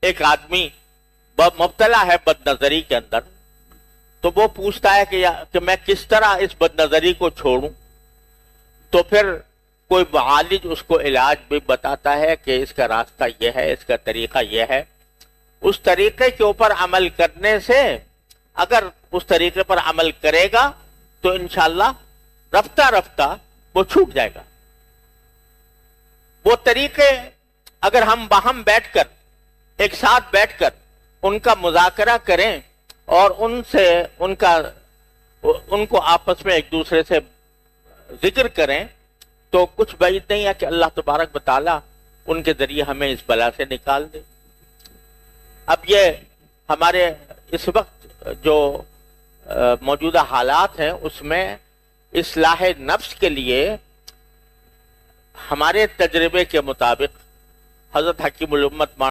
ایک آدمی مبتلا ہے بد نظری کے اندر، تو وہ پوچھتا ہے کہ میں کس طرح اس بد نظری کو چھوڑوں، تو پھر کوئی معالج اس کو علاج بھی بتاتا ہے کہ اس کا راستہ یہ ہے، اس کا طریقہ یہ ہے۔ اس طریقے کے اوپر عمل کرنے سے، اگر اس طریقے پر عمل کرے گا تو انشاءاللہ رفتہ رفتہ وہ چھوٹ جائے گا۔ وہ طریقے اگر ہم باہم بیٹھ کر، ایک ساتھ بیٹھ کر ان کا مذاکرہ کریں اور ان کو آپس میں ایک دوسرے سے ذکر کریں، تو کچھ بعید نہیں ہے کہ اللہ تبارک و تعالیٰ ان کے ذریعے ہمیں اس بلا سے نکال دے۔ اب یہ ہمارے اس وقت جو موجودہ حالات ہیں، اس میں اصلاح نفس کے لیے ہمارے تجربے کے مطابق حضرت حکیم الامت